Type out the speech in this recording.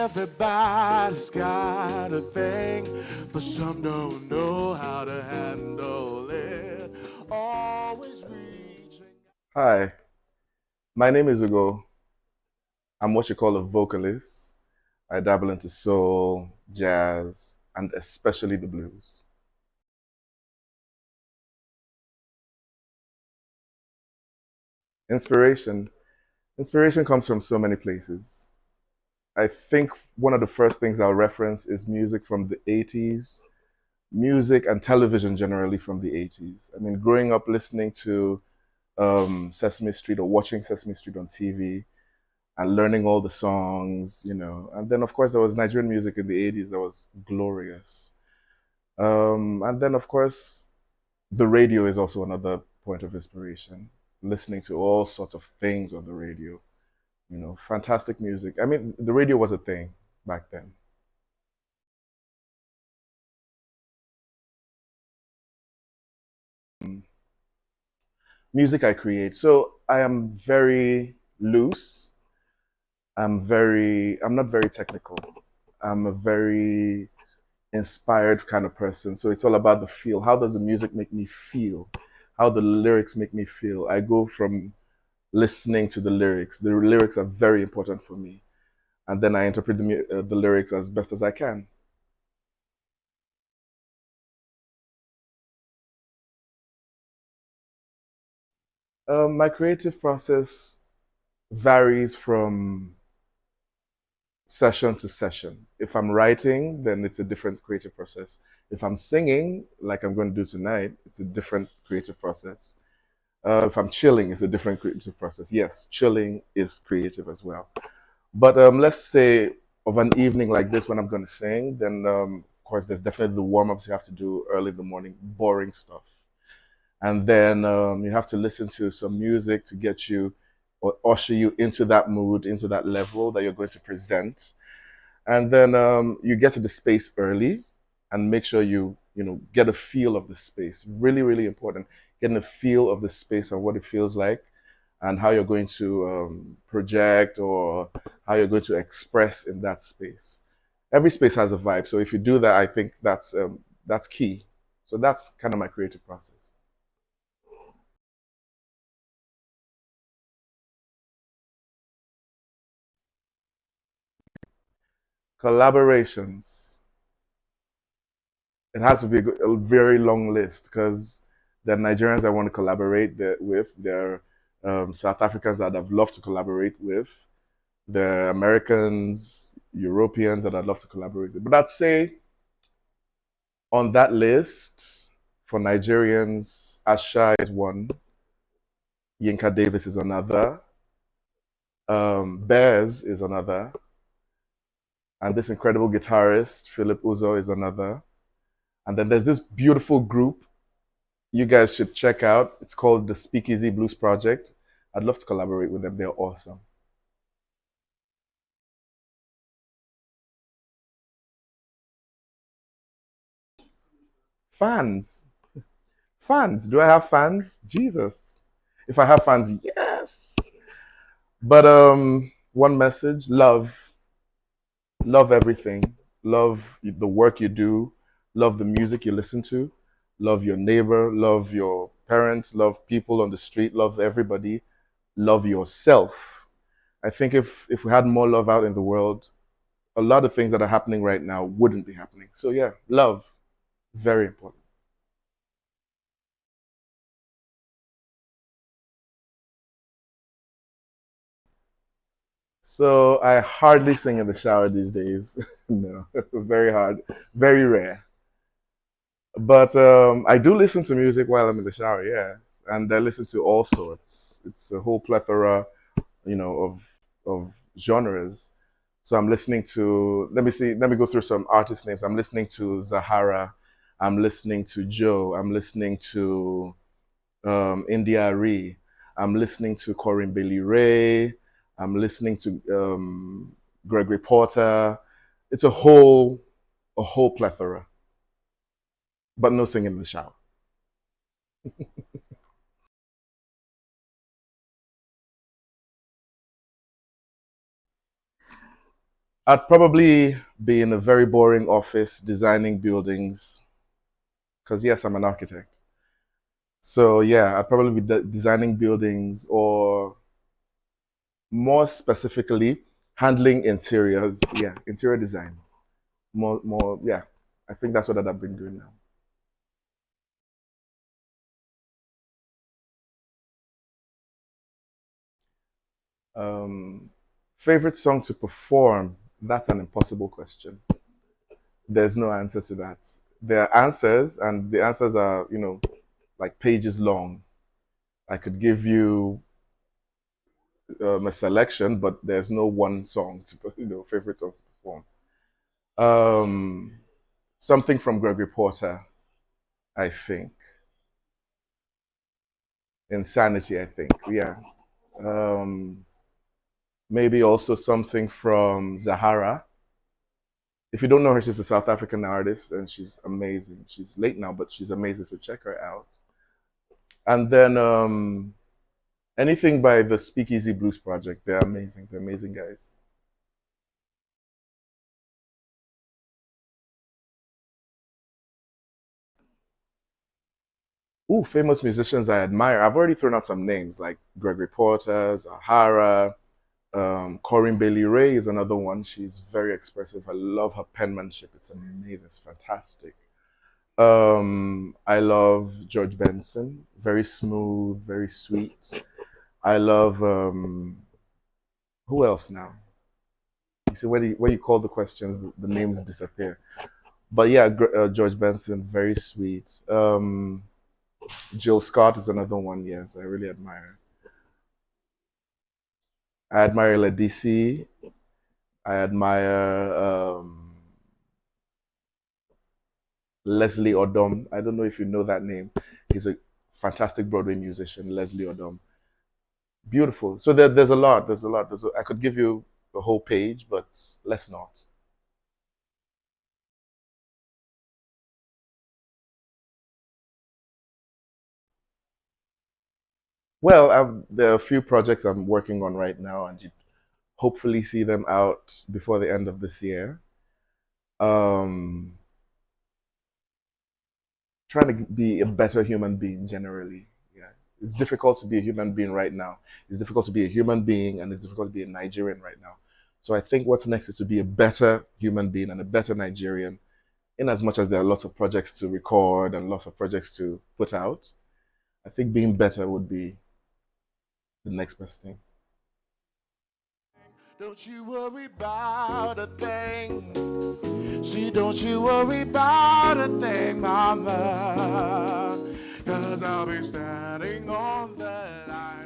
Everybody's got a thing, but some don't know how to handle it. Always reaching. Hi, my name is Ugo. I'm what you call a vocalist. I dabble into soul, jazz, and especially the blues. Inspiration. Inspiration comes from so many places. I think one of the first things I'll reference is music from the 80s, music and television generally from the 80s. I mean, growing up listening to Sesame Street or watching Sesame Street on TV and learning all the songs, you know. And then, of course, there was Nigerian music in the 80s that was glorious. And then, of course, the radio is also another point of inspiration. Listening to all sorts of things on the radio, you know, fantastic music. I mean, the radio was a thing back then. Music I create. So I am very loose. I'm not very technical. I'm a very inspired kind of person. So it's all about the feel. How does the music make me feel? How the lyrics make me feel? I go from listening to the lyrics. The lyrics are very important for me. And then I interpret the lyrics as best as I can. My creative process varies from session to session. If I'm writing, then it's a different creative process. If I'm singing, like I'm going to do tonight, it's a different creative process. If I'm chilling, it's a different creative process. Yes, chilling is creative as well. But let's say of an evening like this when I'm going to sing, then of course there's definitely the warm ups you have to do early in the morning, boring stuff, and then you have to listen to some music to get you or usher you into that mood, into that level that you're going to present, and then you get to the space early and make sure you get a feel of the space. Really, really important. Getting a feel of the space and what it feels like, and how you're going to project or how you're going to express in that space. Every space has a vibe, so if you do that, I think that's key. So that's kind of my creative process. Collaborations. It has to be a very long list because there are Nigerians I want to collaborate with. There are South Africans that I've loved to collaborate with. There are Americans, Europeans that I'd love to collaborate with. But I'd say on that list for Nigerians, Asha is one, Yinka Davis is another, Bears is another, and this incredible guitarist, Philip Uzo, is another. And then there's this beautiful group you guys should check out. It's called the Speakeasy Blues Project. I'd love to collaborate with them. They're awesome. Fans. Fans. Do I have fans? Jesus. If I have fans, yes. But one message, love. Love everything. Love the work you do. Love the music you listen to. Love your neighbor. Love your parents. Love people on the street. Love everybody. Love yourself. I think if we had more love out in the world, a lot of things that are happening right now wouldn't be happening. So yeah, love, very important. So I hardly sing in the shower these days. No, very hard, very rare. But I do listen to music while I'm in the shower, yes, and I listen to all sorts. It's a whole plethora, of genres. So I'm listening to. Let me see. Let me go through some artist names. I'm listening to Zahara. I'm listening to Joe. I'm listening to India Ree. I'm listening to Corinne Bailey Ray. I'm listening to Gregory Porter. It's a whole plethora, but no singing in the shower. I'd probably be in a very boring office designing buildings, because yes, I'm an architect. So yeah, I'd probably be designing buildings, or more specifically, handling interiors. Yeah, interior design. More. Yeah, I think that's what I've been doing now. Um, Favorite song to perform? That's an impossible question. There's no answer to that. There are answers, and the answers are, like pages long. I could give you a selection, but there's no one song to, favorite song to perform. Um, Something from Gregory Porter, I think. Insanity, I think. Yeah. Um, Maybe also something from Zahara. If you don't know her, she's a South African artist and she's amazing. She's late now, but she's amazing, so check her out. And then anything by the Speakeasy Blues Project. They're amazing. They're amazing guys. Ooh, famous musicians I admire. I've already thrown out some names like Gregory Porter, Zahara, Corinne Bailey Ray is another one. She's very expressive. I love her penmanship. It's amazing. It's fantastic. I love George Benson. Very smooth, very sweet. I love who else now? You see, when you call the questions, the names disappear. But yeah, George Benson, very sweet. Jill Scott is another one. Yes, I really admire. I admire Ledisi. I admire Leslie Odom. I don't know if you know that name. He's a fantastic Broadway musician, Leslie Odom. Beautiful. So there's a lot. There's a lot. I could give you the whole page, but let's not. Well, there are a few projects I'm working on right now, and you hopefully see them out before the end of this year. Um, Trying to be a better human being generally. Yeah, it's difficult to be a human being right now. It's difficult to be a human being, and it's difficult to be a Nigerian right now. So I think what's next is to be a better human being and a better Nigerian. In as much as there are lots of projects to record and lots of projects to put out, I think being better would be the next best thing. Don't you worry about a thing. See, don't you worry about a thing, mama. Cause I'll be standing on the line.